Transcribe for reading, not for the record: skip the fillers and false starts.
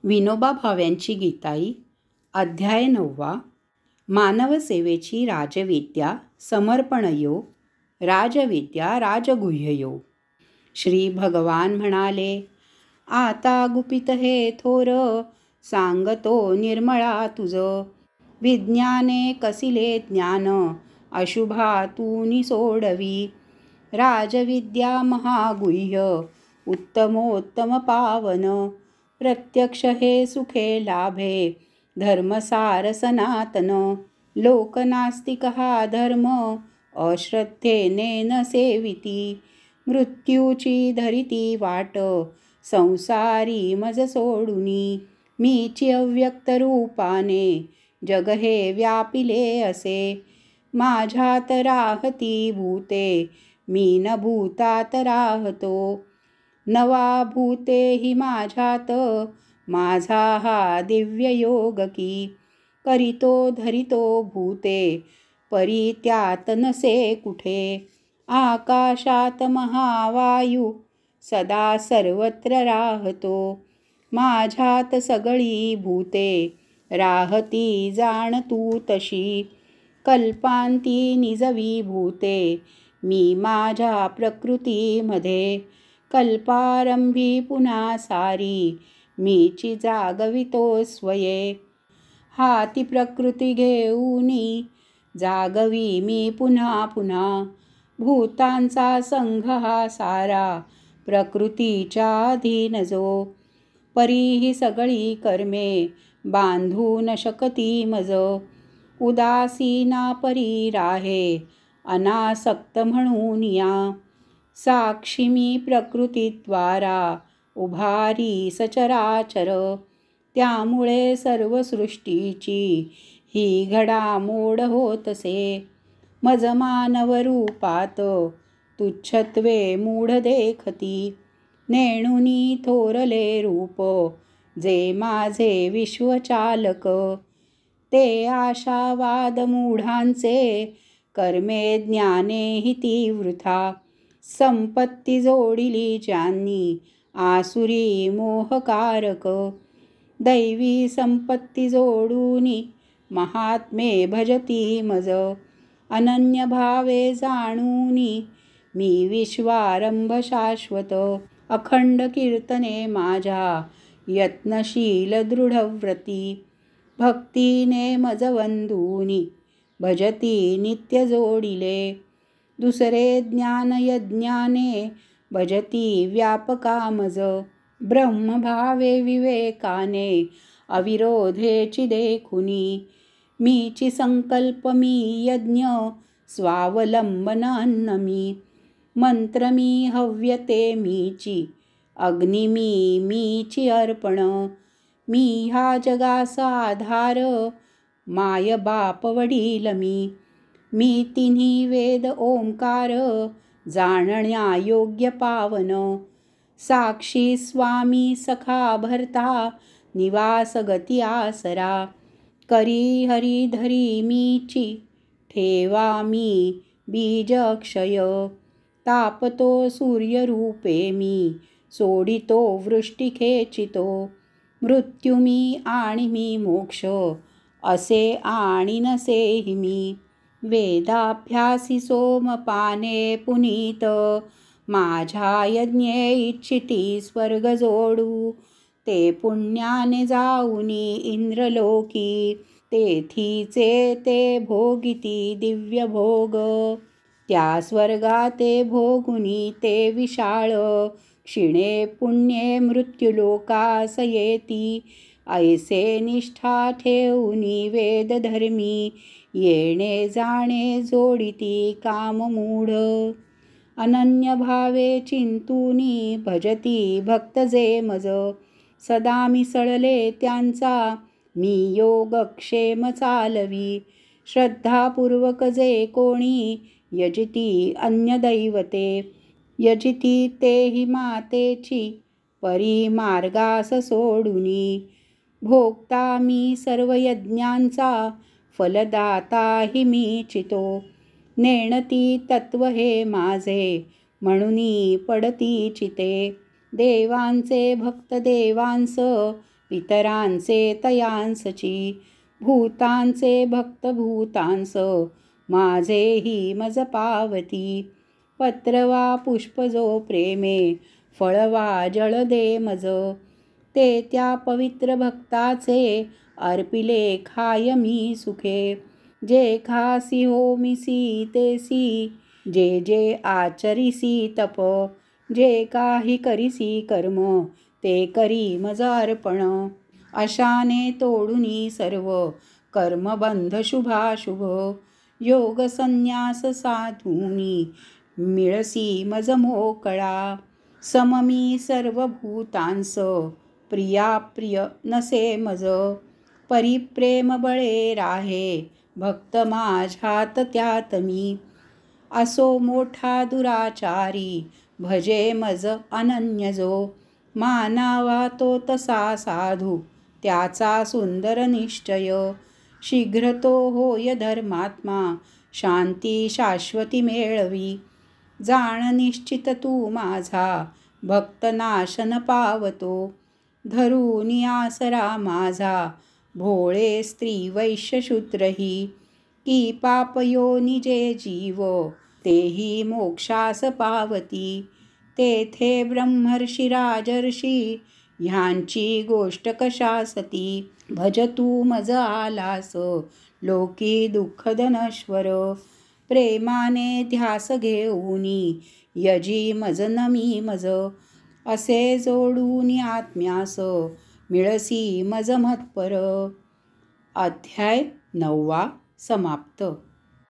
विनोबा भाव्यांची गीताई अध्याय 9. मानवसेवेची राजविद्या समर्पणयोग राजविद्या राजगुह्ययोग. श्री भगवान म्हणाले, आता गुपित हे थोर, सांगतो निर्मळा तुझ. विज्ञाने कसिले ज्ञान, अशुभातूनि सोडवी. राजविद्या महागुह्य, उत्तमोत्तम पावन. प्रत्यक्ष हे सुखे लाभे, धर्मसार सनातन. लोकनास्तिक हा धर्म, अश्रद्धेने न सेविती. मृत्यूची धरिती वाट, संसारी मज सोडुनी. मीची अव्यक्त रूपाने, जग हे व्यापिले असे. माझ्यात राहती भूते, मी न भूतात राहतो. नवा भूते हि माझ्यात, माझा हा दिव्य योग की. करीतो धरितो भूते, परी त्यात नसे कुठे. आकाशात महावायू, सदा सर्वत्र राहतो. माझ्यात सगळी भूते, राहती जाण तू तशी. कल्पांती निजवी भूते, मी माझ्या प्रकृतीमध्ये. कल्पारंभी पुन्हा सारी, मीची जागवितो स्वये. हाती प्रकृती घेऊनी, जागवी मी पुन्हा पुन्हा. भूतांचा संघ हा सारा, प्रकृतीच्या अधीन जो. परीही सगळी कर्मे, बांधू न शकती मज. उदासीना परी राहे, अनासक्त म्हणून या. साक्षी मी प्रकृतीद्वारा, उभारी सचराचर. त्यामुळे सर्व सृष्टीची, ही घडामोड होतसे. मज मानव रूपात, तुच्छत्वे मूढ देखती. नेणुनी थोरले रूप, जे माझे विश्वचालक. ते आशावाद मूढांचे, कर्मे ज्ञाने हिती वृथा. संपत्ती जोडिली ज्यांनी, आसुरी मोहकारक. दैवी संपत्ती जोडूनी, महात्मे भजती मज. अनन्य भावे जाणूनी, मी विश्वारंभ शाश्वत. अखंड कीर्तने माझ्या, यत्नशील दृढव्रती. भक्तीने मज वंदूनी, भजती नित्य जोडिले. दुसरे ज्ञान यज्ञाने, भजती व्यापका मज. ब्रह्मभावे विवेकाने, अविरोधेची देखुनी. मीची संकल्प मी यज्ञ, स्वावलंबन अन्न मी. मंत्र मी हव्य ते मीची, अग्नी मीची अर्पण. मी ह्या जगाचा आधार, माय बाप वडील मी. मी तिन्ही वेद ओंकार, जाणण्या योग्य पावन. साक्षी स्वामी सखा भरता, निवास गती आसरा. करी हरी धरी मीची, ठेवा मी बीज अक्षय. तापतो सूर्यरूपे मी, सोडितो वृष्टी खेचितो. मृत्यू मी आणि मी मोक्ष, असे आणि नसेही मी. वेदाभ्यासी सोमपाने पुनीत, माझ्या यज्ञे इच्छिती स्वर्ग जोडू. ते पुण्याने जाऊनी इंद्रलोकी, तेथीचे ते भोगिती दिव्य भोग. त्या स्वर्गाते भोगुनी ते विशाळ, क्षीणे पुण्ये मृत्युलोकास येती. ऐसे निष्ठा ठेवूनी वेदधर्मी, येणे जाणे जोडिती काममूढ. अनन्य भावे चिंतूनी, भजती भक्त जे मज. सदा मिसळले त्यांचा, मी योगक्षेम चालवी. श्रद्धापूर्वक जे कोणी, यजिती अन्य दैवते. यजिती तेही मातेची, परी मार्गास सोडुनी. भोक्ता मी सर्व यज्ञांचा, फलदाता हि मी चितो. नेणती तत्व हे माझे, म्हणूनी पडती चिते. देवांचे भक्त देवांस, पितरांचे तयांसची, भूतांचे भक्तभूतांस, माझेही मज पावती. पत्रवा पुष्प जो प्रेमे, फळवा जळ दे मज, ते त्या पवित्र भक्ताचे, अर्पिले खाय मी सुखे. जे खासी होमिसी तेसी, जे जे आचरिसी तप, जे काही करिसी कर्म, ते करी मज अर्पण. अशाने तोडुनी सर्व कर्मबंध शुभाशुभ, योग संन्यास साधूनी, मिळसी मज मोकळा. सममी सर्व भूतांस, प्रियाप्रिय नसे मज, परिप्रेम बळे राहे, भक्त माझ्यात त्यात मी. असो मोठा दुराचारी, भजे मज अनन्य जो, मानावा तो तसा साधू, त्याचा सुंदर निश्चय. शीघ्र तो होय धर्मात्मा, शांती शाश्वती मेळवी. जाण निश्चित तू माझा, भक्त नाशन पावतो. धरून आसरा माझा, भोळे स्त्री वैश्य शूद्रही. की पापयोनी जे जीव, तेही मोक्षास पावती. तेथे ब्रह्मर्षी राजर्षी, ह्यांची गोष्ट कशासती. भज तू मज आलास, लोकी दुःखद नश्वर. प्रेमाने ध्यास घेऊनी, यजी मज नमी मज. असे जोडून आत्म्यास, मिळसी मज मत्पर. अध्याय 9 समाप्त.